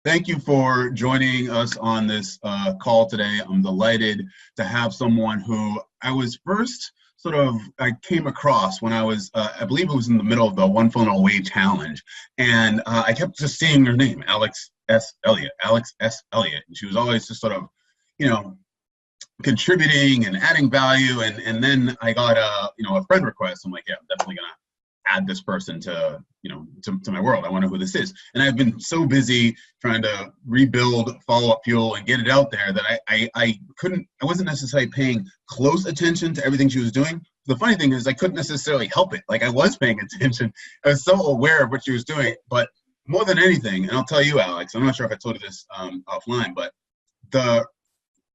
Thank you for joining us on this call today. I'm delighted to have someone who I was first I came across when I was, I believe it was in the middle of the One Phone Away challenge. And I kept just seeing her name, Alex S. Elliott, Alex S. Elliott. And she was always just you know, contributing and adding value. And then I got a friend request. I'm like, yeah, I'm definitely gonna add this person to to my world. I want to know who this is. And I've been so busy trying to rebuild Follow Up Fuel and get it out there that I wasn't necessarily paying close attention to everything she was doing. The funny thing is I couldn't necessarily help it. Like I was paying attention. I was so aware of what she was doing. But more than anything, and I'll tell you, Alex, I'm not sure if I told you this offline, but the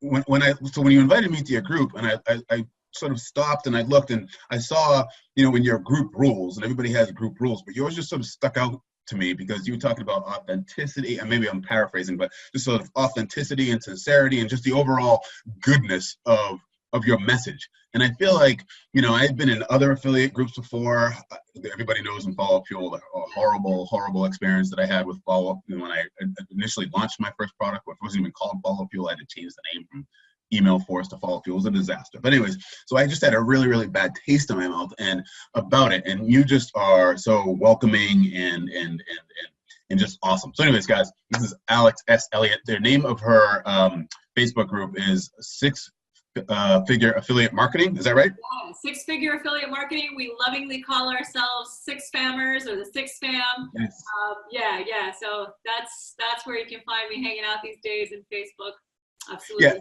when you invited me to your group, and I sort of stopped and I looked and I saw, in your group rules, and everybody has group rules, but yours just sort of stuck out to me because you were talking about authenticity, and maybe I'm paraphrasing, but just sort of authenticity and sincerity and just the overall goodness of your message. And I feel like, I've been in other affiliate groups before. Everybody knows in Follow Up Fuel, a horrible, horrible experience that I had with Follow Up. When I initially launched my first product, which wasn't even called Follow Up Fuel, I had to change the name from Email Force to Follow Up Fuel. It was a disaster. But anyways, so I just had a really, really bad taste in my mouth and about it. And you just are so welcoming and just awesome. So anyways, guys, this is Alex S. Elliott. The name of her Facebook group is Six Figure Affiliate Marketing. Is that right? Yeah, Six Figure Affiliate Marketing. We lovingly call ourselves Six Fammers or the Six Fam. Yes. Yeah. So that's where you can find me hanging out these days in Facebook. Absolutely. Yeah.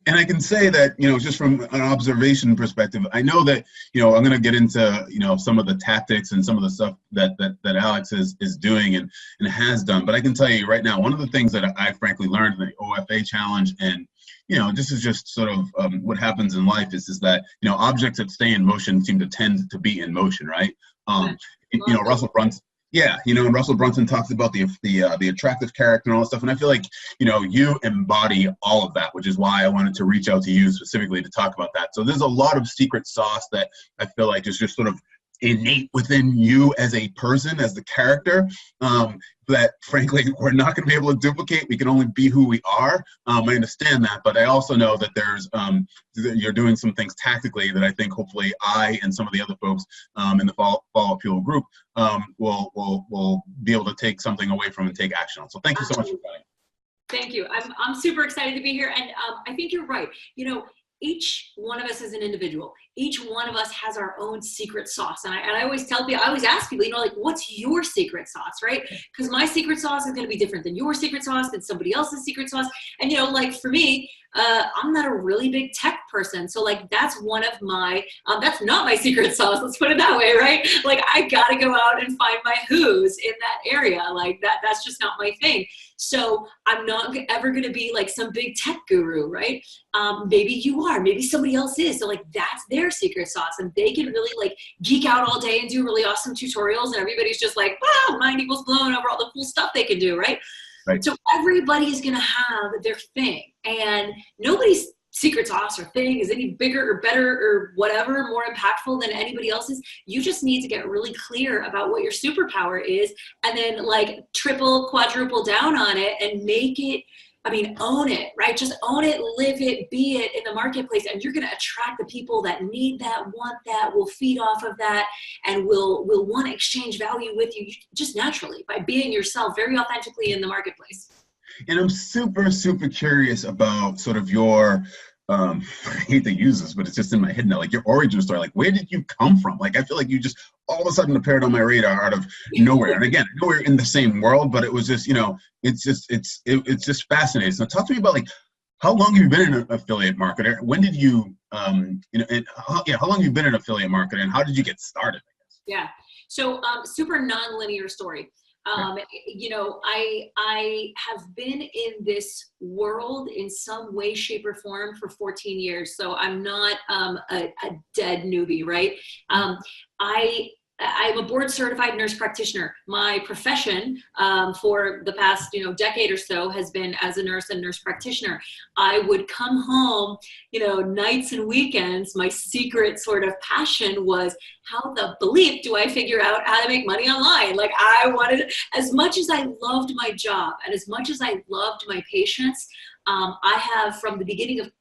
And I can say that, just from an observation perspective, I know that, I'm going to get into, some of the tactics and some of the stuff that Alex is doing and has done. But I can tell you right now, one of the things that I frankly learned in the OFA challenge, and, this is just sort of what happens in life is that, objects that stay in motion seem to tend to be in motion, right? Russell Brunson. Yeah, and Russell Brunson talks about the attractive character and all that stuff, and I feel like you embody all of that, which is why I wanted to reach out to you specifically to talk about that. So there's a lot of secret sauce that I feel like is just sort of innate within you as a person, as the character, that frankly we're not going to be able to duplicate. We can only be who we are. I understand that, but I also know that there's you're doing some things tactically that I think hopefully I and some of the other folks in the Follow Up Fuel group will be able to take something away from and take action on. So thank you so much for coming. Thank you. I'm super excited to be here, and I think you're right. Each one of us is an individual. Each one of us has our own secret sauce. And I always tell people, I always ask people, what's your secret sauce, right? Because my secret sauce is going to be different than your secret sauce, than somebody else's secret sauce. And, for me, I'm not a really big tech person. So that's one of my, that's not my secret sauce. Let's put it that way, right? I got to go out and find my who's in that area. That's just not my thing. So I'm not ever going to be some big tech guru, right? Maybe you are, maybe somebody else is. So that's their secret sauce, and they can really geek out all day and do really awesome tutorials, and everybody's just wow, mind equals blown over all the cool stuff they can do, right? Right. So everybody's going to have their thing, and nobody's secret sauce or thing is any bigger or better or whatever, more impactful than anybody else's. You just need to get really clear about what your superpower is, and then triple, quadruple down on it and make it, own it, right? Just own it, live it, be it in the marketplace. And you're going to attract the people that need that, want that, will feed off of that, and will want to exchange value with you just naturally by being yourself very authentically in the marketplace. And I'm super, super curious about sort of your, I hate to use this, but it's just in my head now, your origin story. Where did you come from? I feel like you just all of a sudden appeared on my radar out of nowhere. And again, I know we're in the same world, but it was just, it's just fascinating. So talk to me about how long have you been an affiliate marketer? When did you, how long have you been an affiliate marketer, and how did you get started? Yeah. So super non-linear story. I have been in this world in some way, shape, or form for 14 years. So I'm not a dead newbie, right? I I'm a board certified nurse practitioner. My profession for the past, decade or so has been as a nurse and nurse practitioner. I would come home, nights and weekends. My secret sort of passion was, how the bleep do I figure out how to make money online? Like, I wanted, as much as I loved my job and as much as I loved my patients, I have, from the beginning of,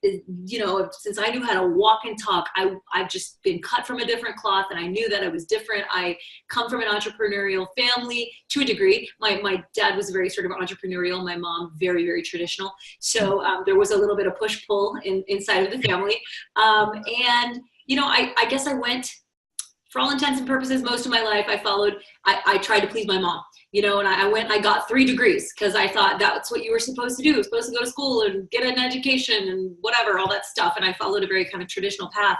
since I knew how to walk and talk, I've just been cut from a different cloth, and I knew that I was different. I come from an entrepreneurial family to a degree. My dad was very sort of entrepreneurial. My mom, very, very traditional. So there was a little bit of push-pull inside of the family. I guess I went, for all intents and purposes, most of my life, I tried to please my mom. And I got 3 degrees because I thought that's what you were supposed to do. You're supposed to go to school and get an education and whatever, all that stuff. And I followed a very kind of traditional path.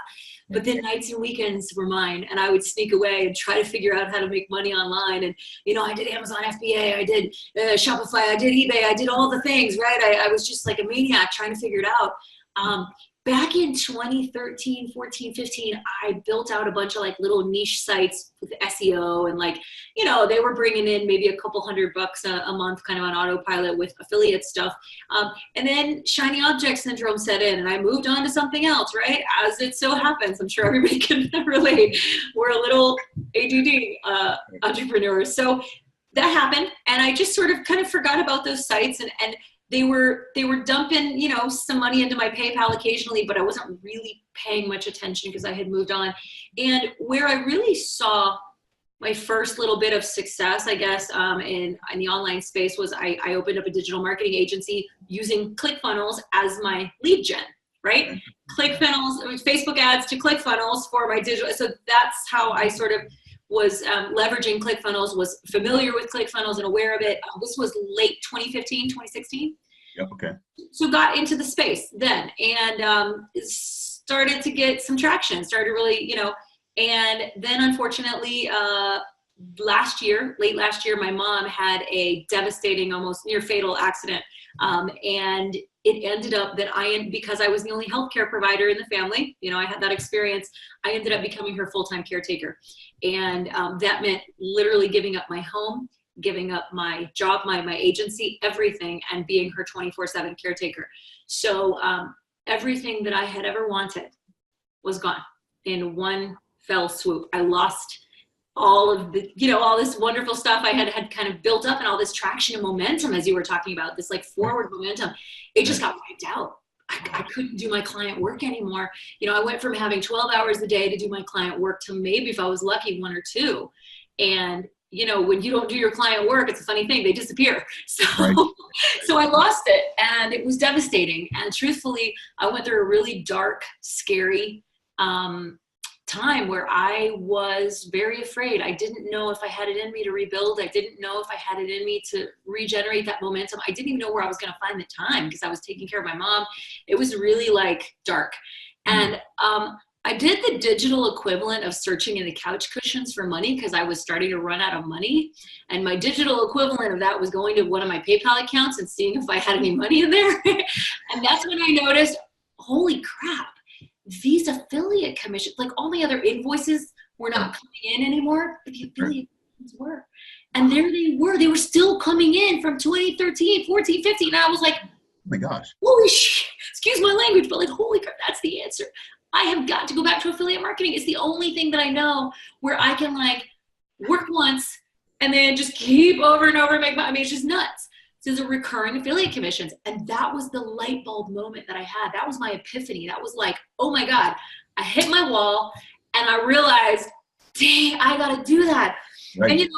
But then nights and weekends were mine, and I would sneak away and try to figure out how to make money online. And, I did Amazon FBA, I did Shopify, I did eBay, I did all the things, right? I was just like a maniac trying to figure it out. Back in 2013, 14, 15, I built out a bunch of like little niche sites with SEO, and they were bringing in maybe a couple $100 a month kind of on autopilot with affiliate stuff. And then shiny object syndrome set in, and I moved on to something else, right? As it so happens, I'm sure everybody can relate. We're a little ADD entrepreneurs. So that happened, and I just sort of kind of forgot about those sites, and they were dumping, some money into my PayPal occasionally, but I wasn't really paying much attention because I had moved on. And where I really saw my first little bit of success, I guess, in the online space was I opened up a digital marketing agency using ClickFunnels as my lead gen, right? ClickFunnels, Facebook ads to ClickFunnels for my digital. So that's how I sort of was leveraging ClickFunnels, was familiar with ClickFunnels and aware of it. This was late 2015, 2016. Yep, okay. So got into the space then, and started to get some traction, started really, and then unfortunately, late last year, my mom had a devastating, almost near fatal accident. And it ended up that because I was the only healthcare provider in the family, I had that experience, I ended up becoming her full-time caretaker. And that meant literally giving up my home, giving up my job, my agency, everything, and being her 24/7 caretaker. So everything that I had ever wanted was gone in one fell swoop. I lost all of the, all this wonderful stuff I had kind of built up, and all this traction and momentum, as you were talking about, this like forward momentum, it just got wiped out. I couldn't do my client work anymore. I went from having 12 hours a day to do my client work to maybe, if I was lucky, 1 or 2. And when you don't do your client work, it's a funny thing, they disappear. So, right. So I lost it, and it was devastating. And truthfully, I went through a really dark, scary time where I was very afraid. I didn't know if I had it in me to rebuild. I didn't know if I had it in me to regenerate that momentum. I didn't even know where I was going to find the time because I was taking care of my mom. It was really like dark. And I did the digital equivalent of searching in the couch cushions for money because I was starting to run out of money. And my digital equivalent of that was going to one of my PayPal accounts and seeing if I had any money in there. And that's when I noticed, holy crap, these affiliate commissions, like all my other invoices were not coming in anymore, but the affiliate commissions were. And there they were still coming in from 2013, 14, 15. And I was like, oh my gosh, holy shit, excuse my language, but like, holy crap, that's the answer. I have got to go back to affiliate marketing. It's the only thing that I know where I can like work once and then just keep over and over and make money. I mean, it's just nuts. So there's a recurring affiliate commissions. And that was the light bulb moment that I had. That was my epiphany. That was like, oh my God, I hit my wall and I realized, dang, I got to do that. Right. And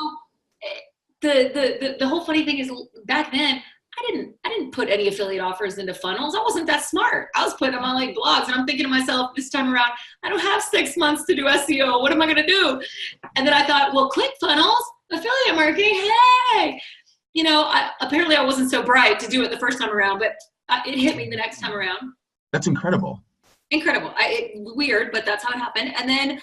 the whole funny thing is back then, I didn't put any affiliate offers into funnels. I wasn't that smart. I was putting them on like blogs, and I'm thinking to myself this time around, I don't have 6 months to do SEO. What am I going to do? And then I thought, well, ClickFunnels, affiliate marketing, hey, apparently I wasn't so bright to do it the first time around, but it hit me the next time around. That's incredible. Incredible. Weird, but that's how it happened. And then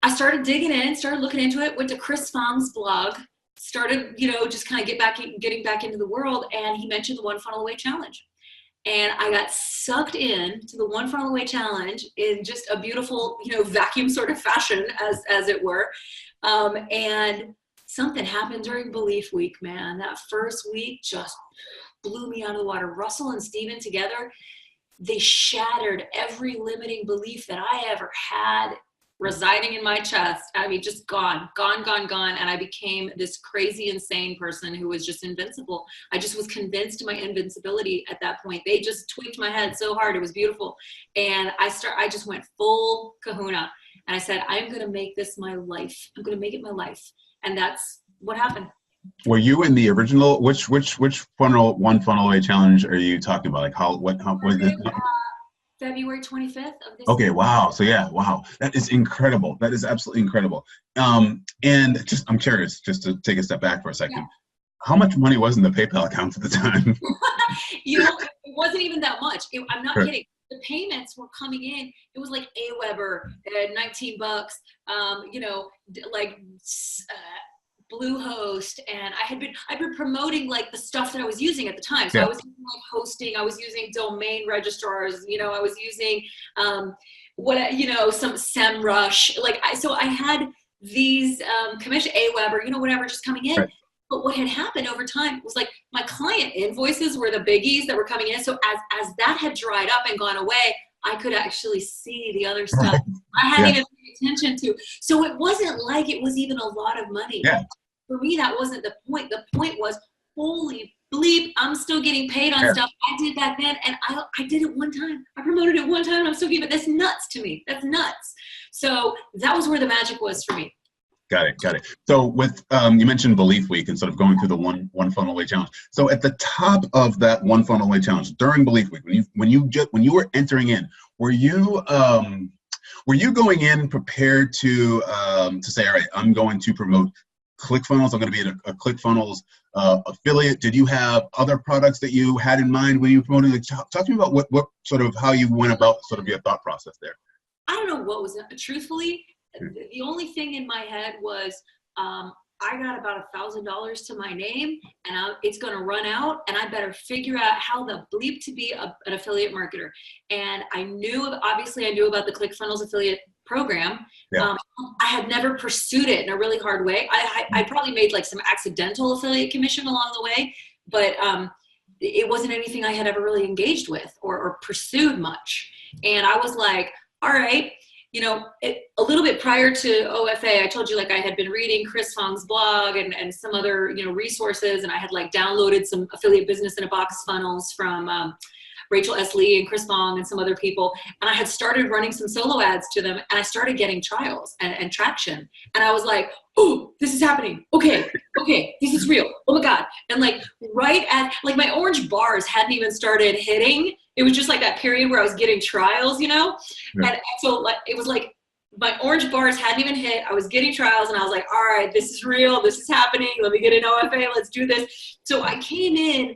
I started digging in, started looking into it, went to Chris Fong's blog, started, just kind of getting back into the world. And he mentioned the One Funnel Away Challenge. And I got sucked in to the One Funnel Away Challenge in just a beautiful, vacuum sort of fashion, as it were. And something happened during Belief Week, man. That first week just blew me out of the water. Russell and Steven together, they shattered every limiting belief that I ever had residing in my chest. I mean, just gone. And I became this crazy, insane person who was just invincible. I just was convinced of my invincibility at that point. They just tweaked my head so hard. It was beautiful. And I just went full kahuna. And I said, I'm going to make this my life. I'm going to make it my life. And that's what happened. Were you in the original, which funnel, one funnel away challenge are you talking about? Like how was it? February 25th of this Okay, year. wow. So yeah, wow. That is incredible. That is absolutely incredible. And just, I'm curious, just to take a step back for a second. Yeah. How much money was in the PayPal account at the time? It wasn't even that much. I'm not kidding. The payments were coming in. It was like Aweber at $19, Bluehost, and I'd been promoting like the stuff that I was using at the time. So yeah. I was using like hosting, I was using domain registrars, I was using some SEMrush. So I had these commission Aweber, whatever, just coming in. Right. But what had happened over time was like my client invoices were the biggies that were coming in. So as that had dried up and gone away, I could actually see the other stuff I hadn't even paid attention to. So it wasn't like it was even a lot of money. Yeah. For me, that wasn't the point. The point was, holy bleep, I'm still getting paid on stuff I did back then. And I did it one time. I promoted it one time and I'm still getting it. That's nuts to me. That's nuts. So that was where the magic was for me. Got it. So with, you mentioned Belief Week and sort of going through the one funnel away challenge. So at the top of that one funnel away challenge during Belief Week, when you were entering in, were you going in prepared to say, all right, I'm going to promote ClickFunnels. I'm going to be a ClickFunnels affiliate. Did you have other products that you had in mind when you were promoting? Talk to me about what sort of how you went about sort of your thought process there. I don't know what was truthfully. The only thing in my head was I got about $1,000 to my name and it's going to run out and I better figure out how the bleep to be an affiliate marketer. And I knew about the ClickFunnels affiliate program. Yeah. I had never pursued it in a really hard way. I probably made like some accidental affiliate commission along the way, but it wasn't anything I had ever really engaged with or pursued much. And I was like, all right, a little bit prior to OFA, I told you like I had been reading Chris Fong's blog and some other, resources. And I had like downloaded some affiliate business in a box funnels from Rachel S. Lee and Chris Fong and some other people. And I had started running some solo ads to them and I started getting trials and traction. And I was like, oh, this is happening. Okay, this is real. Oh my God. And like right at like my orange bars hadn't even started hitting. It was just like that period where I was getting trials, Yeah. And so like, it was like my orange bars hadn't even hit. I was getting trials and I was like, all right, this is real. This is happening. Let me get an OFA. Let's do this. So I came in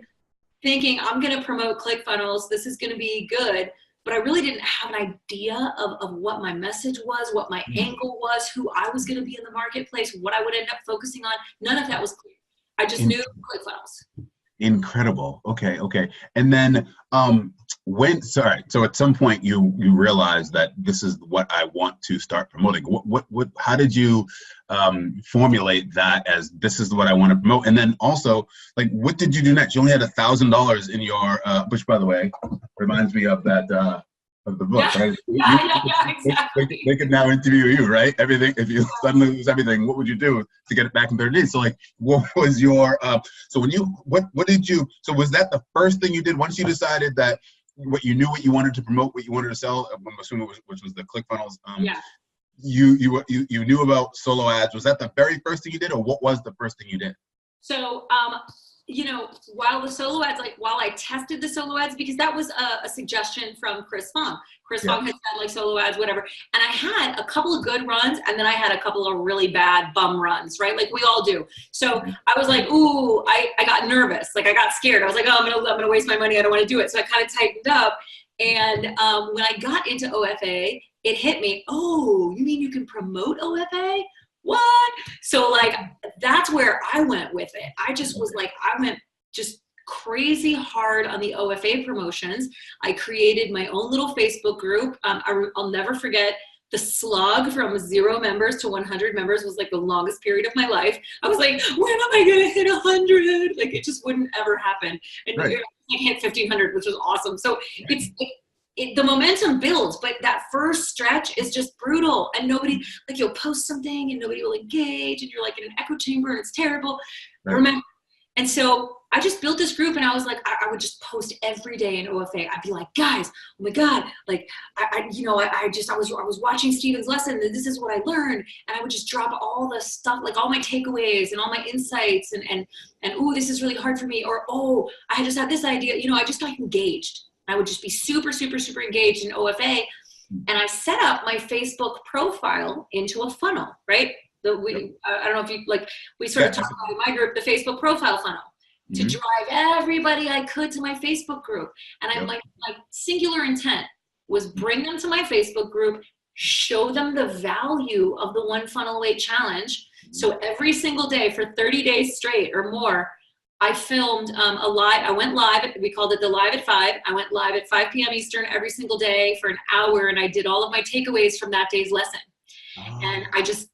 thinking I'm going to promote ClickFunnels. This is going to be good. But I really didn't have an idea of what my message was, what my angle was, who I was going to be in the marketplace, what I would end up focusing on. None of that was clear. I just knew ClickFunnels. Incredible. Okay. And then so at some point you realized that this is what I want to start promoting. How did you formulate that as this is what I want to promote? And then also, like, what did you do next? You only had $1,000 in your, which by the way, reminds me of that, of the book, right? Yeah, exactly. They could now interview you, right? Everything. If you suddenly lose everything, what would you do to get it back in 30 days? So, like, what was your? So when you, what did you? So was that the first thing you did once you decided that what you wanted to promote, what you wanted to sell? I'm assuming which was the ClickFunnels. You knew about solo ads. Was that the very first thing you did, or what was the first thing you did? So, while the solo ads, while I tested the solo ads, because that was a suggestion from Chris Fong. Chris Fong had said like solo ads, whatever. And I had a couple of good runs and then I had a couple of really bad bum runs, right? Like we all do. So I was like, ooh, I got nervous. Like I got scared. I was like, oh, I'm going to waste my money. I don't want to do it. So I kind of tightened up. And when I got into OFA, it hit me. Oh, you mean you can promote OFA? What? So like, that's where I went with it. I just was like, I went just crazy hard on the OFA promotions. I created my own little Facebook group. I'll never forget the slog from 0 members to 100 members was like the longest period of my life. I was like, when am I going to hit 100? Like, it just wouldn't ever happen. And Right. I hit 1,500, which was awesome. So it's, the momentum builds, but that first stretch is just brutal. And nobody, like, you'll post something and nobody will engage, and you're like in an echo chamber and it's terrible. Right. Remember? And so I just built this group, and I was like, I would just post every day in OFA. I'd be like, guys, oh my God, like, I was watching Stephen's lesson, and this is what I learned. And I would just drop all the stuff, like all my takeaways and all my insights, and oh, this is really hard for me. Or, oh, I just had this idea. I just got engaged. I would just be super, super, super engaged in OFA. And I set up my Facebook profile into a funnel, right? I don't know if you, like, we sort of talked about in my group, the Facebook profile funnel, to drive everybody I could to my Facebook group. And my singular intent was bring them to my Facebook group, show them the value of the One Funnel Away challenge. So every single day for 30 days straight or more, I filmed I went live, we called it the Live at 5. I went live at 5 p.m. Eastern every single day for an hour, and I did all of my takeaways from that day's lesson. And I just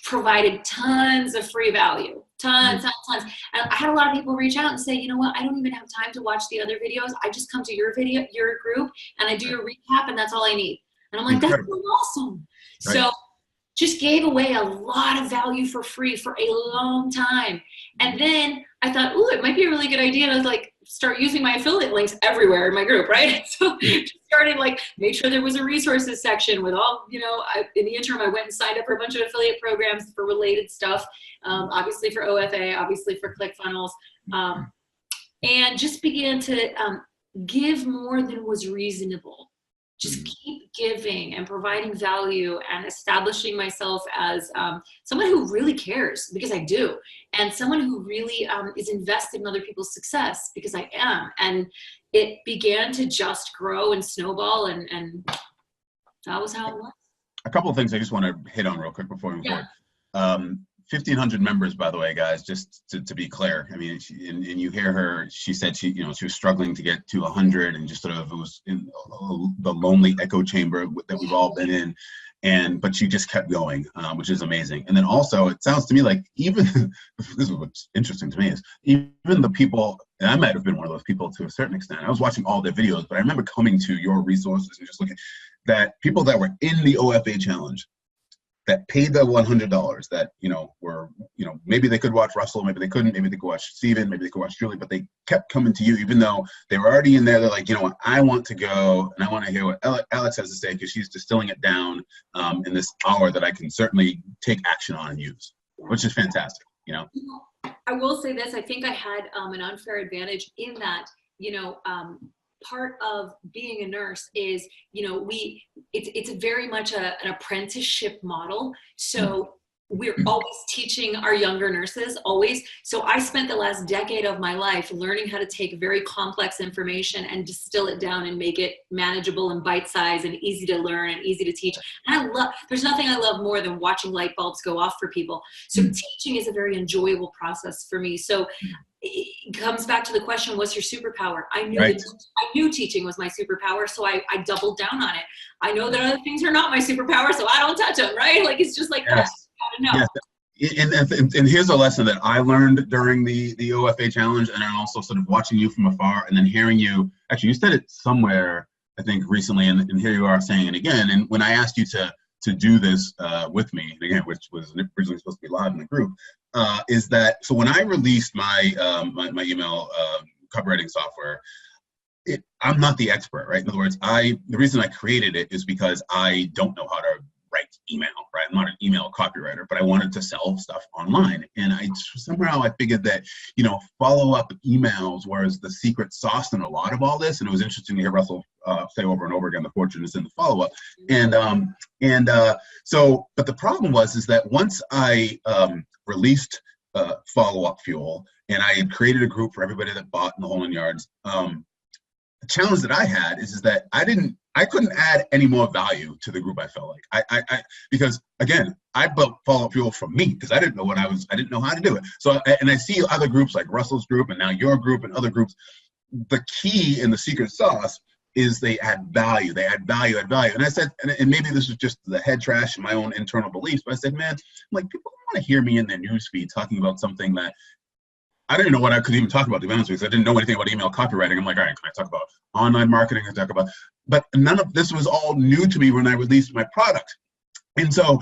provided tons of free value, tons. And I had a lot of people reach out and say, you know what, I don't even have time to watch the other videos. I just come to your group, and I do your recap, and that's all I need. And I'm like, that's so awesome. Right. So just gave away a lot of value for free for a long time. And then I thought, ooh, it might be a really good idea to like start using my affiliate links everywhere in my group, right? So just started made sure there was a resources section with all, in the interim, I went and signed up for a bunch of affiliate programs for related stuff, obviously for OFA, obviously for ClickFunnels, and just began to give more than was reasonable. Just keep giving and providing value and establishing myself as someone who really cares, because I do, and someone who really is invested in other people's success, because I am. And it began to just grow and snowball, and that was how it was. A couple of things I just want to hit on real quick before we move forward. 1,500 members, by the way, guys, just to be clear. I mean, and you hear her, she said she was struggling to get to 100, and just sort of, it was in the lonely echo chamber that we've all been in, but she just kept going, which is amazing. And then also, it sounds to me like even, this is what's interesting to me, is even the people, and I might have been one of those people to a certain extent, I was watching all their videos, but I remember coming to your resources and just looking that people that were in the OFA challenge, that paid the $100, that, were, maybe they could watch Russell, maybe they couldn't, maybe they could watch Stephen, maybe they could watch Julie, but they kept coming to you, even though they were already in there. They're like, what, I want to go, and I want to hear what Alex has to say, because she's distilling it down in this hour that I can certainly take action on and use, which is fantastic, I will say this, I think I had an unfair advantage in that, part of being a nurse is, it's very much an apprenticeship model. So we're always teaching our younger nurses, always. So I spent the last decade of my life learning how to take very complex information and distill it down and make it manageable and bite-sized and easy to learn and easy to teach. And there's nothing I love more than watching light bulbs go off for people. So teaching is a very enjoyable process for me. So it comes back to the question, what's your superpower? I knew teaching was my superpower, so I doubled down on it. I know that other things are not my superpower, so I don't touch them, right? Like, it's just like, I don't know. Yes. And here's a lesson that I learned during the OFA challenge, and then also sort of watching you from afar, and then hearing you, actually you said it somewhere, I think recently, and here you are saying it again. And when I asked you to do this with me, again, which was originally supposed to be live in the group, is that, so when I released my my email copywriting software, I'm not the expert, right? In other words, the reason I created it is because I don't know how to write email, right? I'm not an email copywriter, but I wanted to sell stuff online. And somehow I figured that, follow-up emails was the secret sauce in a lot of all this. And it was interesting to hear Russell say over and over again, the fortune is in the follow-up. But the problem is that once I released Follow-Up Fuel, and I had created a group for everybody that bought in the whole 9 yards, the challenge that I had is that I couldn't add any more value to the group. I felt like because again, I built Follow-Up Fuel for me, because I didn't know I didn't know how to do it. So, and I see other groups like Russell's group and now your group and other groups. The key in the secret sauce is they add value. They add value, add value. And I said, and maybe this is just the head trash and my own internal beliefs, but I said, man, like people don't want to hear me in their newsfeed talking about something that I didn't know what I could even talk about, to be honest with you. I didn't know anything about email copywriting. I'm like, all right, can I talk about online marketing? Can I talk about, but none of this was all new to me when I released my product. And so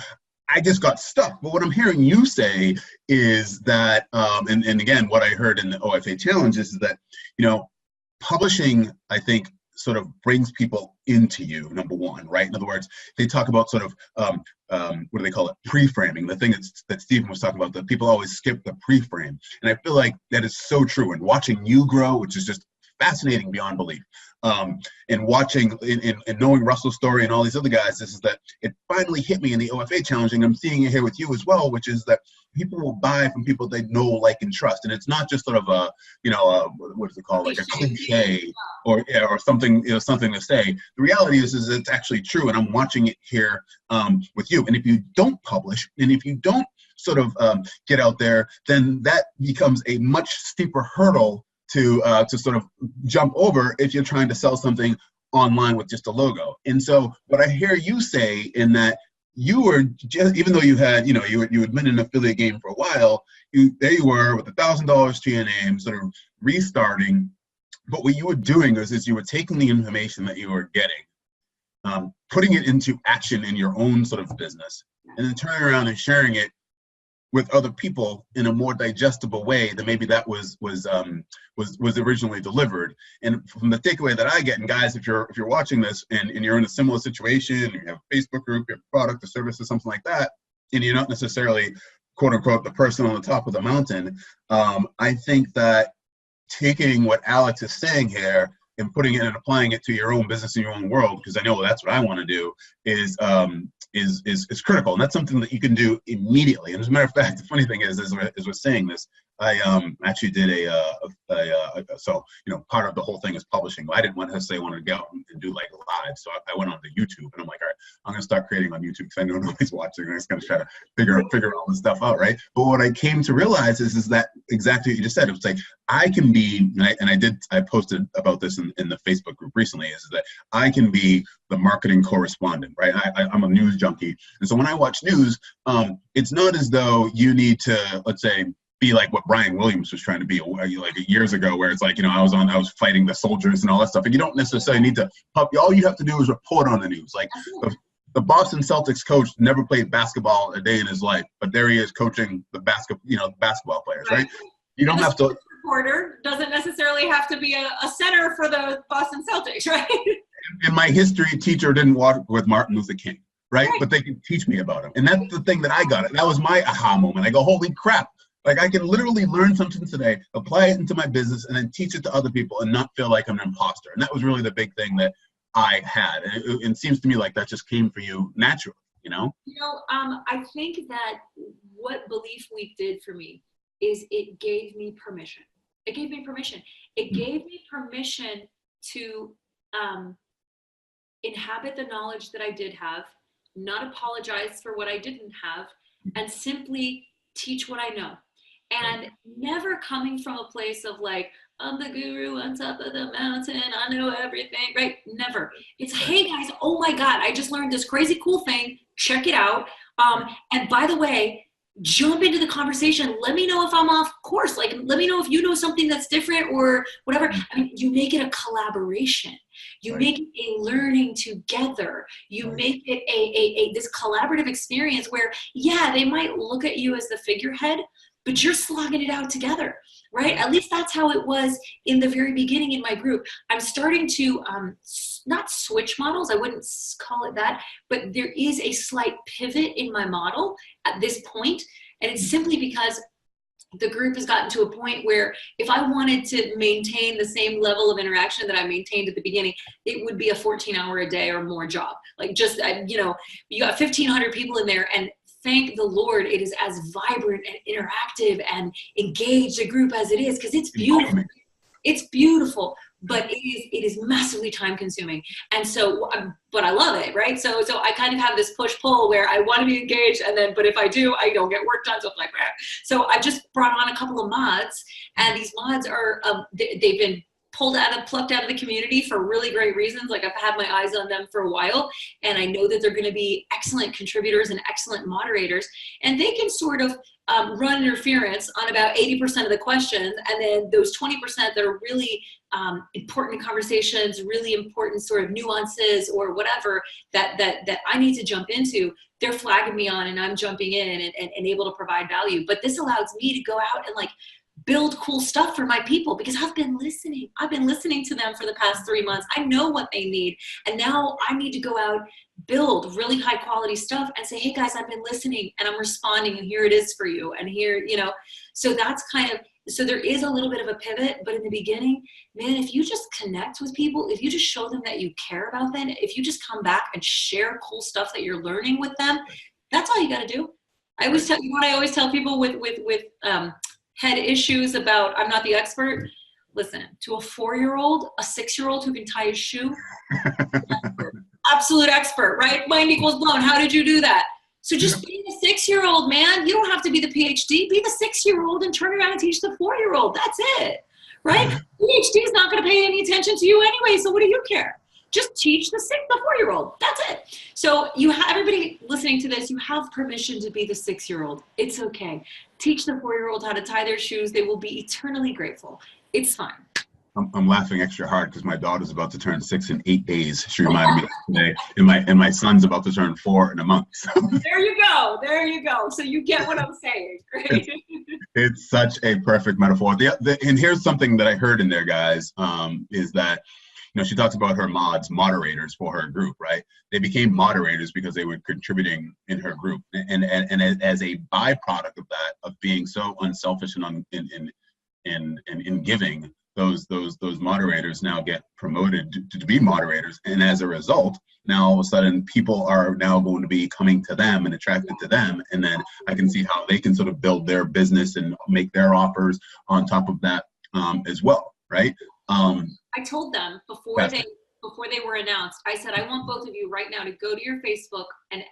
I just got stuck. But what I'm hearing you say is that, and again, what I heard in the OFA challenge is that, publishing, I think, sort of brings people into you, number one, right? In other words, they talk about sort of, what do they call it? Pre-framing, the thing that Stephen was talking about, that people always skip the pre-frame. And I feel like that is so true. And watching you grow, which is just fascinating beyond belief, and watching and knowing Russell's story and all these other guys, is that it finally hit me in the OFA challenge, and I'm seeing it here with you as well, which is that people will buy from people they know, like, and trust. And it's not just sort of a, what is it called, like a cliche or something, something to say. The reality is it's actually true, and I'm watching it here with you. And if you don't publish, and if you don't sort of get out there, then that becomes a much steeper hurdle to sort of jump over if you're trying to sell something online with just a logo. And so what I hear you say, in that you were just, even though you had, you had been in an affiliate game for a while, there you were with $1,000 to your name, sort of restarting. But what you were doing is you were taking the information that you were getting, putting it into action in your own sort of business, and then turning around and sharing it with other people in a more digestible way than maybe that was originally delivered. And from the takeaway that I get, and guys, if you're watching this and you're in a similar situation, you have a Facebook group, you have a product or service or something like that, and you're not necessarily, quote unquote, the person on the top of the mountain, I think that taking what Alex is saying here and putting it and applying it to your own business in your own world, because I know that's what I want to do, is critical. And that's something that you can do immediately. And as a matter of fact, the funny thing is, as we're saying this, I actually did so part of the whole thing is publishing. I didn't necessarily want to go out and do like live, so I went on to YouTube, and I'm like, all right, I'm gonna start creating on YouTube because I know nobody's watching. I'm just gonna try to figure all this stuff out, right? But what I came to realize is that exactly what you just said. It was like I can be, and I posted about this in the Facebook group recently, is that I can be the marketing correspondent, right? I'm a news junkie, and so when I watch news, it's not as though you need to, let's say, be like what Brian Williams was trying to be like years ago, where it's like, I was fighting the soldiers and all that stuff. And you don't necessarily need to all you have to do is report on the news. Like the Boston Celtics coach never played basketball a day in his life, but there he is coaching the basketball players, right? You don't have to. Reporter doesn't necessarily have to be a center for the Boston Celtics, right? And my history teacher didn't walk with Martin Luther King, right? But they can teach me about him. And that's the thing that I got. That was my aha moment. I go, holy crap. Like I can literally learn something today, apply it into my business, and then teach it to other people and not feel like I'm an imposter. And that was really the big thing that I had. And it seems to me like that just came for you naturally, I think that what Belief Week did for me is it gave me permission. It gave me permission. It gave me permission to inhabit the knowledge that I did have, not apologize for what I didn't have, and simply teach what I know. And never coming from a place of like, I'm the guru on top of the mountain, I know everything, right? Never. It's, hey guys, oh my God, I just learned this crazy cool thing, check it out. And by the way, jump into the conversation. Let me know if I'm off course. Like, let me know if you know something that's different or whatever. I mean, you make it a collaboration. You make it a learning together. You make it a this collaborative experience where, yeah, they might look at you as the figurehead, but you're slogging it out together, right? At least that's how it was in the very beginning in my group. I'm starting to not switch models, I wouldn't call it that, but there is a slight pivot in my model at this point, and it's simply because the group has gotten to a point where if I wanted to maintain the same level of interaction that I maintained at the beginning, it would be a 14-hour a day or more job. Like just, you got 1,500 people in there, and thank the Lord, it is as vibrant and interactive and engaged a group as it is, because it's beautiful. It's beautiful, but it is massively time consuming. And so, but I love it, right? So I kind of have this push-pull where I want to be engaged, but if I do, I don't get work done, so I'm like, so I just brought on a couple of mods, and these mods are, they've been plucked out of the community for really great reasons. Like I've had my eyes on them for a while, and I know that they're going to be excellent contributors and excellent moderators, and they can sort of run interference on about 80% of the questions, and then those 20% that are really important conversations, really important sort of nuances or whatever that I need to jump into, they're flagging me on, and I'm jumping in and able to provide value. But this allows me to go out and like build cool stuff for my people, because I've been listening to them for the past 3 months. I know what they need, and now I need to go out, build really high quality stuff and say, hey guys, I've been listening and I'm responding, and here it is for you, and here, so that's kind of, so there is a little bit of a pivot. But in the beginning, man, if you just connect with people, if you just show them that you care about them, if you just come back and share cool stuff that you're learning with them, that's all you got to do. I always tell you what I always tell people with head issues about, I'm not the expert. Listen, to a 4-year-old, a 6-year-old who can tie his shoe, absolute expert, right? Mind equals blown. How did you do that? So just be the 6-year-old, man. You don't have to be the PhD. Be the 6-year-old and turn around and teach the 4-year-old. That's it, right? PhD is not going to pay any attention to you anyway, so what do you care? Just teach the 4-year-old. That's it. So you have, everybody listening to this, you have permission to be the 6-year-old. It's okay. Teach the 4-year-old how to tie their shoes. They will be eternally grateful. It's fine. I'm laughing extra hard because my daughter's about to turn 6 in 8 days. She reminded me today, and my son's about to turn 4 in a month. So. There you go. So you get what I'm saying, right? It's such a perfect metaphor. And here's something that I heard in there, guys, is that, she talks about her moderators for her group, right? They became moderators because they were contributing in her group, and as a byproduct of that, of being so unselfish and in giving, those moderators now get promoted to be moderators, and as a result, now all of a sudden people are now going to be coming to them and attracted to them, and then I can see how they can sort of build their business and make their offers on top of that as well, right? I told them before they were announced, I said, I want both of you right now to go to your Facebook and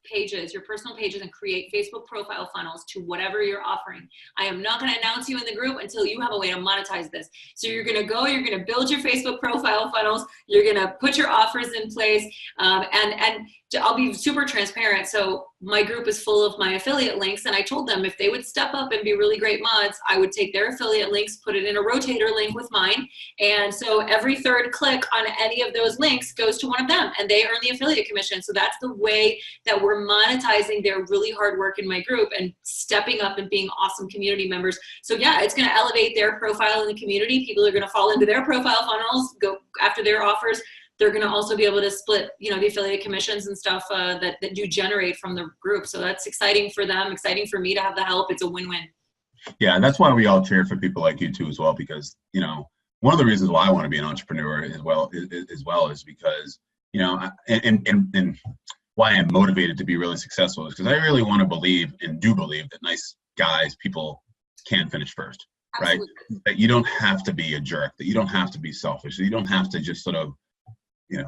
pages, your personal pages, and create Facebook profile funnels to whatever you're offering. I am not going to announce you in the group until you have a way to monetize this. So you're going to build your Facebook profile funnels. You're going to put your offers in place. And I'll be super transparent. So my group is full of my affiliate links. And I told them if they would step up and be really great mods, I would take their affiliate links, put it in a rotator link with mine. And so every third click on any of those links goes to one of them, and they earn the affiliate commission. So that's the way that we're monetizing their really hard work in my group and stepping up and being awesome community members. So yeah, it's going to elevate their profile in the community. People are going to fall into their profile funnels, go after their offers. They're going to also be able to split, the affiliate commissions and stuff that you generate from the group. So that's exciting for them, exciting for me to have the help. It's a win-win. Yeah, and that's why we all cheer for people like you too as well, because, one of the reasons why I want to be an entrepreneur as well is because, and why I'm motivated to be really successful is because I really want to believe that nice guys, people can finish first. Absolutely. Right? That you don't have to be a jerk, that you don't have to be selfish, that you don't have to just sort of, you don't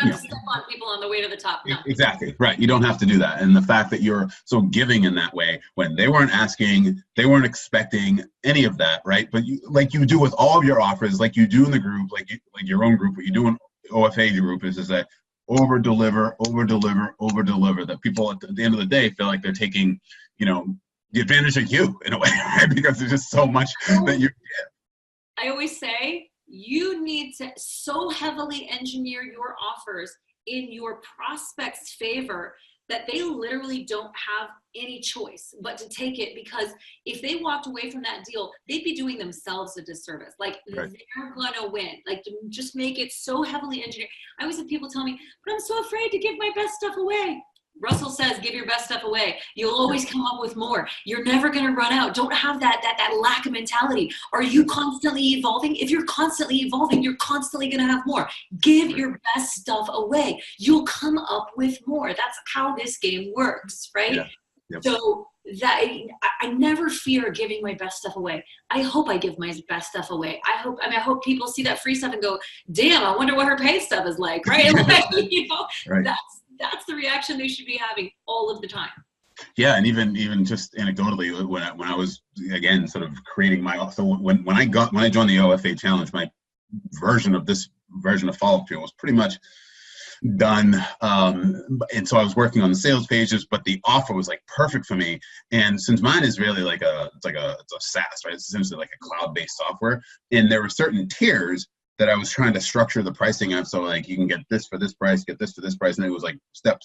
have to step on people on the way to the top. No. Exactly. Right. You don't have to do that. And the fact that you're so giving in that way, when they weren't asking, they weren't expecting any of that, right? But you, like you do with all of your offers, like you do in the group, like your own group, what you do in OFA group is that over deliver, that people at the end of the day feel like they're taking, the advantage of you in a way, right? Because there's just so much that you give. I always say, you need to so heavily engineer your offers in your prospect's favor that they literally don't have any choice but to take it, because if they walked away from that deal, they'd be doing themselves a disservice. Like, right. They're gonna win. Like, just make it so heavily engineered. I always have people tell me, but I'm so afraid to give my best stuff away. Russell says, give your best stuff away. You'll always come up with more. You're never going to run out. Don't have that lack of mentality. Are you constantly evolving? If you're constantly evolving, you're constantly going to have more. Give your best stuff away. You'll come up with more. That's how this game works, right? Yeah. Yep. So that I never fear giving my best stuff away. I hope I give my best stuff away. I hope people see that free stuff and go, damn, I wonder what her paid stuff is like, right? Like, right. That's the reaction they should be having all of the time. Yeah, and even just anecdotally, when I was again sort of creating my, so when I joined the OFA challenge, my version of follow-up fuel was pretty much done, and so I was working on the sales pages, but the offer was like perfect for me. And since mine is really like it's a SaaS, right? It's essentially like a cloud-based software, and there were certain tiers that I was trying to structure the pricing of. So like you can get this for this price, get this for this price, and it was like step,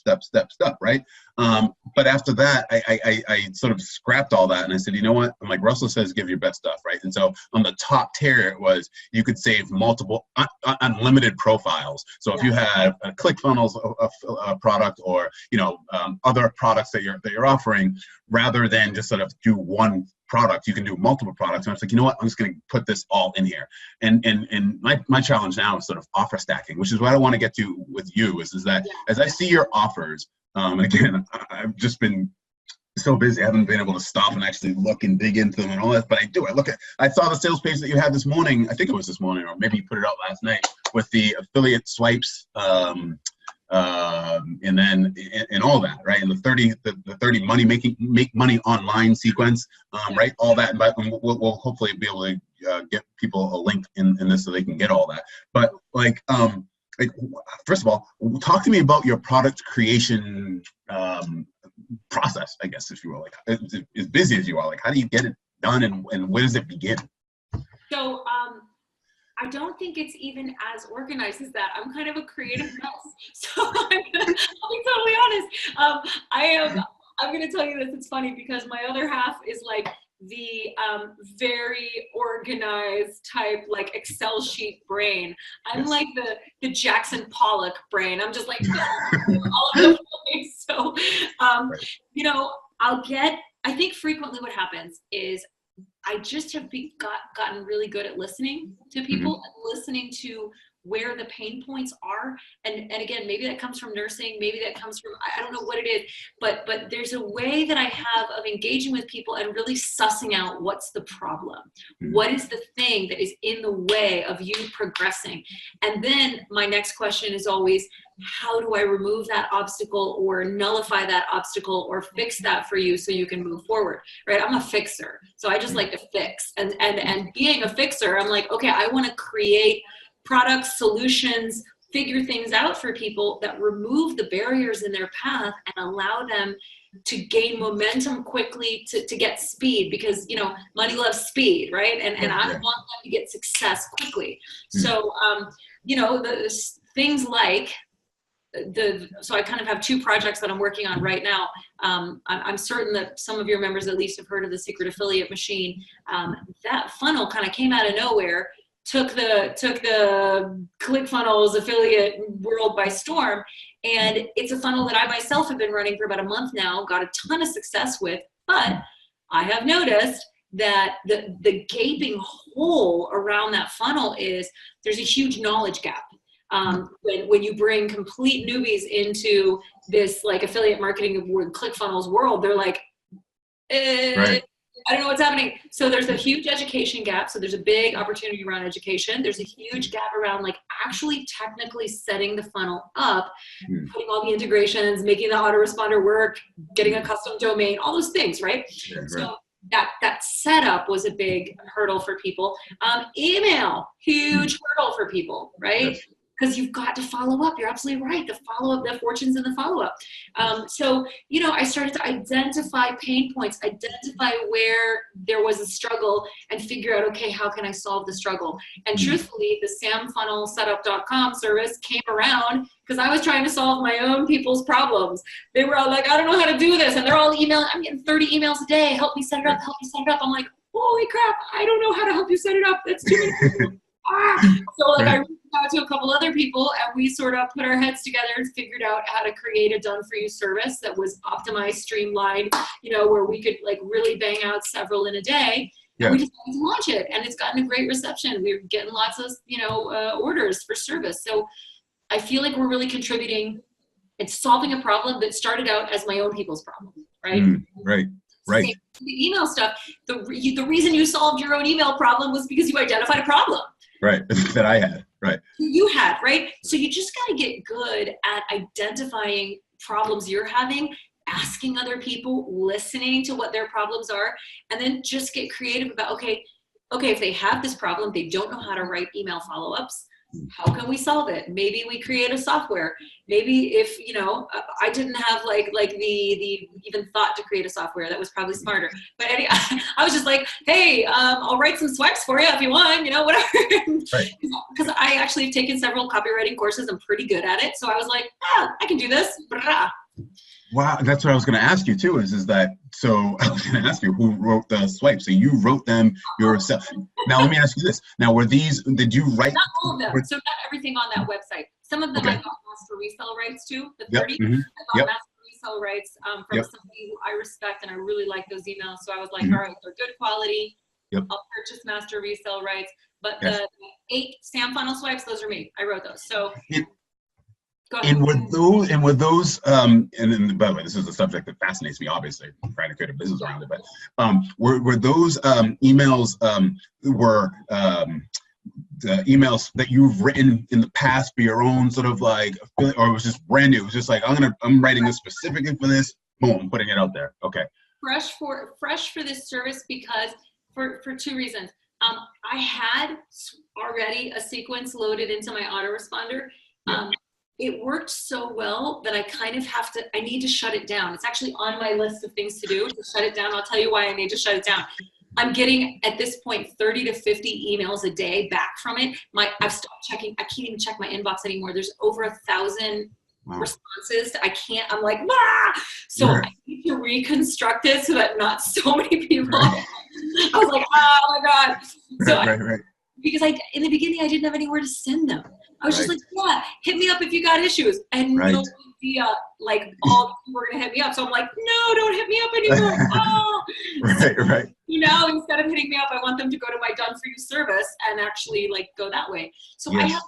right? But after that, I sort of scrapped all that, and I said, you know what? I'm like, Russell says, give your best stuff, right? And so on the top tier, it was you could save multiple unlimited profiles. So if you had a ClickFunnels a product, or other products that you're offering, rather than just sort of do one product, you can do multiple products. And I was like, you know what, I'm just going to put this all in here. And my challenge now is sort of offer stacking, which is what I want to get to with you, is that as I see your offers, and again, I've just been so busy, I haven't been able to stop and actually look and dig into them and all that, but I saw the sales page that you had this morning. I think it was this morning, or maybe you put it out last night, with the affiliate swipes, and then and all that, right? And the 30 make money online sequence, right? All that, but we'll hopefully be able to get people a link in this so they can get all that. But like first of all, talk to me about your product creation process, I guess, if you will. Like, as busy as you are, like, how do you get it done, and where does it begin? So I don't think it's even as organized as that. I'm kind of a creative mess. So I'll be totally honest. I'm going to tell you this. It's funny because my other half is like the very organized type, like Excel sheet brain. I'm like the Jackson Pollock brain. I'm just like all over the place. So, I think frequently what happens is I just have gotten really good at listening to people, and listening to where the pain points are. And again, maybe that comes from nursing, maybe that comes from, I don't know what it is, but there's a way that I have of engaging with people and really sussing out what's the problem. What is the thing that is in the way of you progressing? And then my next question is always, how do I remove that obstacle, or nullify that obstacle, or fix that for you so you can move forward, right? I'm a fixer. So I just like to fix. And being a fixer, I'm like, okay, I want to create products, solutions, figure things out for people that remove the barriers in their path and allow them to gain momentum quickly, to get speed, because money loves speed, right? And I want them to get success quickly. So the things like so I kind of have two projects that I'm working on right now. I'm certain that some of your members at least have heard of the Secret Affiliate Machine. That funnel kind of came out of nowhere, took the ClickFunnels affiliate world by storm. And it's a funnel that I myself have been running for about a month now, got a ton of success with, but I have noticed that the gaping hole around that funnel is there's a huge knowledge gap. When you bring complete newbies into this like affiliate marketing with ClickFunnels world, they're like, Right. I don't know what's happening. So there's a huge education gap. So there's a big opportunity around education. There's a huge gap around like actually technically setting the funnel up, putting all the integrations, making the autoresponder work, getting a custom domain, all those things, right? Yeah, right. So that setup was a big hurdle for people. Email, huge hurdle for people, right? Yes. Because you've got to follow up. You're absolutely right. The follow-up, the fortune's in the follow-up. So, I started to identify pain points, identify where there was a struggle, and figure out, okay, how can I solve the struggle? And truthfully, the samfunnelsetup.com service came around because I was trying to solve my own people's problems. They were all like, I don't know how to do this. And they're all emailing. I'm getting 30 emails a day. Help me set it up. Help me set it up. I'm like, holy crap. I don't know how to help you set it up. That's too many people. So I reached out to a couple other people, and we sort of put our heads together and figured out how to create a done-for-you service that was optimized, streamlined, where we could like really bang out several in a day. Yeah. And we decided to launch it, and it's gotten a great reception. We're getting lots of orders for service. So I feel like we're really contributing and solving a problem that started out as my own people's problem, right? Right. The email stuff, the reason you solved your own email problem was because you identified a problem. Right, that I had, right. You had, right? So you just got to get good at identifying problems you're having asking other people, listening to what their problems are, and then just get creative about, okay, if they have this problem, they don't know how to write email follow-ups. How can we solve it? Maybe we create a software. Maybe if, you know, I didn't have like the even thought to create a software. That was probably smarter. But anyway, I was just like, hey, I'll write some swipes for you if you want, you know, whatever. Right. Because I actually have taken several copywriting courses. I'm pretty good at it. So I was like, I can do this. Wow, that's what I was going to ask you too. Is that so? I was going to ask you who wrote the swipes. So you wrote them yourself. Now let me ask you this. Now, were these? Did you write? Not all of them. So not everything on that website. Some of them I got master resale rights to. The 30. I got master resale rights from somebody who I respect, and I really like those emails. So I was like, all right, they're good quality. I'll purchase master resale rights. But the 8 SAM funnel swipes, those are me. I wrote those. So. And with those, and then, by the way, this is a subject that fascinates me, obviously. I'm trying to create a business around it, but were those emails, the emails that you've written in the past for your own sort of like, or it was just brand new? It was just like, I'm writing this specifically for this, boom, I'm putting it out there. Okay. Fresh for this service because for 2 reasons. I had already a sequence loaded into my autoresponder. It worked so well that I kind of I need to shut it down. It's actually on my list of things to do to shut it down. I'll tell you why I need to shut it down. I'm getting, at this point, 30 to 50 emails a day back from it. I've stopped checking. I can't even check my inbox anymore. There's over 1,000 responses. I'm like, So I need to reconstruct it so that not so many people. I was like, oh my God. So because in the beginning, I didn't have anywhere to send them. I was just like, hit me up if you got issues. And no idea, like, all people were going to hit me up. So I'm like, no, don't hit me up anymore. You know, instead of hitting me up, I want them to go to my done for you service and actually like go that way. So I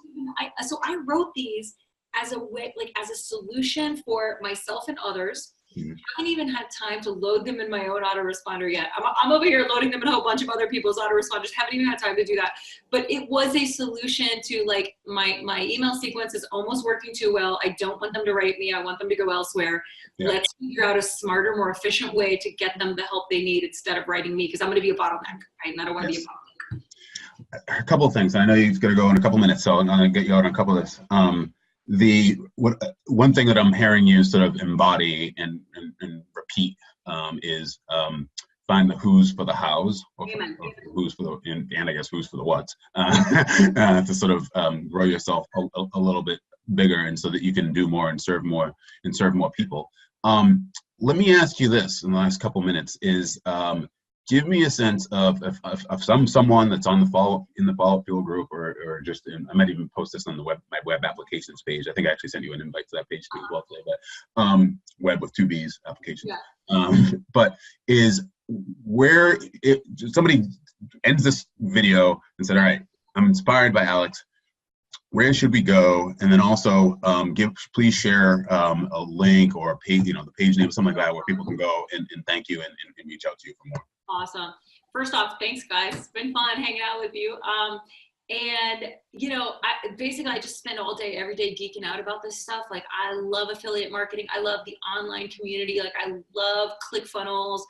wrote these as a way, like as a solution for myself and others. I haven't even had time to load them in my own autoresponder yet. I'm over here loading them in a whole bunch of other people's autoresponders. Haven't even had time to do that. But it was a solution to like my email sequence is almost working too well. I don't want them to write me. I want them to go elsewhere. Let's figure out a smarter, more efficient way to get them the help they need instead of writing me, because I'm going to be a bottleneck. Right? And I don't want to be a bottleneck. A couple of things. I know you've got to go in a couple minutes, so I'm going to get you out on a couple of this. One thing that I'm hearing you sort of embody and repeat is find the who's for the hows, or who's for the and I guess who's for the what's to sort of grow yourself a little bit bigger, and so that you can do more and serve more people. Let me ask you this in the last couple minutes: is give me a sense of someone that's on the follow-up fuel group, or just I might even post this on the my web applications page. I think I actually sent you an invite to that page too as well today, but web with 2 B's application. But is where somebody ends this video and said, all right, I'm inspired by Alex. Where should we go? And then also please share a link or a page, the page name, something like that, where people can go and thank you and reach out to you for more. Awesome. First off, thanks guys. It's been fun hanging out with you. And I just spend all day, every day geeking out about this stuff. Like I love affiliate marketing. I love the online community. Like I love ClickFunnels,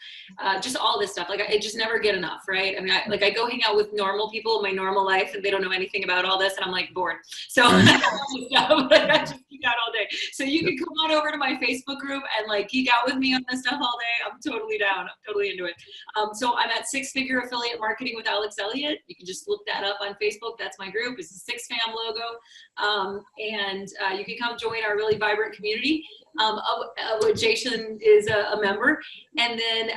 just all this stuff. Like I just never get enough, right? I mean, I go hang out with normal people in my normal life and they don't know anything about all this and I'm like bored. So I just geek out all day. So you can come on over to my Facebook group and like geek out with me on this stuff all day. I'm totally down. I'm totally into it. So I'm at 6-Figure Affiliate Marketing with Alex Elliott. You can just look that up on Facebook. That's my group. It's a 6-fam logo. And you can come join our really vibrant community. Jason is a member. And then,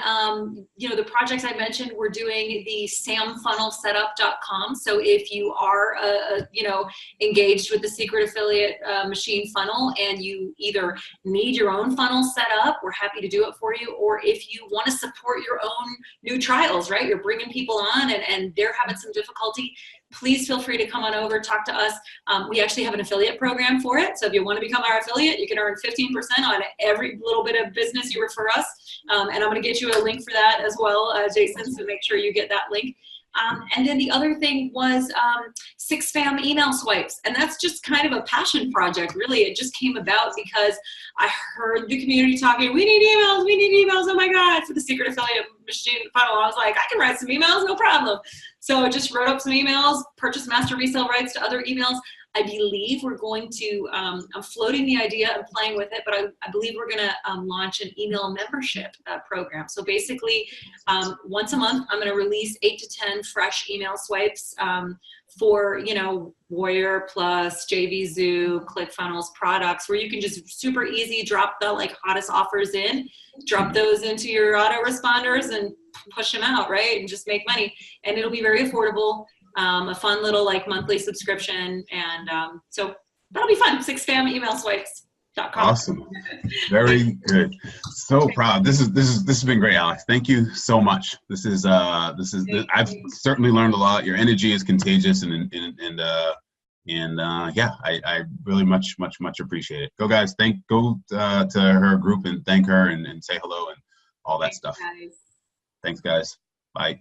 the projects I mentioned, we're doing the samfunnelsetup.com. So if you are, engaged with the secret affiliate machine funnel and you either need your own funnel set up, we're happy to do it for you. Or if you want to support your own new trials, right? You're bringing people on and they're having some difficulty, please feel free to come on over, talk to us. We actually have an affiliate program for it. So if you want to become our affiliate, you can earn 15% on every little bit of business you refer us. And I'm going to get you a link for that as well, Jason, so make sure you get that link. And then the other thing was 6 spam email swipes. And that's just kind of a passion project, really. It just came about because I heard the community talking, we need emails, oh my God, for the secret affiliate machine funnel. I was like, I can write some emails, no problem. So I just wrote up some emails, purchased master resale rights to other emails. I believe we're going to, I'm floating the idea and playing with it, but I believe we're going to launch an email membership program. So basically, once a month, I'm going to release 8 to 10 fresh email swipes for, you know, Warrior Plus, JVZoo, ClickFunnels products, where you can just super easy drop the like hottest offers in, drop those into your autoresponders and push them out, right? And just make money. And it'll be very affordable. A fun little like monthly subscription, and so that'll be fun. 6spamemailswipes.com. Awesome, very good. So proud. This has been great, Alex. Thank you so much. I've certainly learned a lot. Your energy is contagious, and yeah, I really much appreciate it. Go guys, go to her group and thank her and say hello and all that stuff. Guys. Thanks guys. Bye.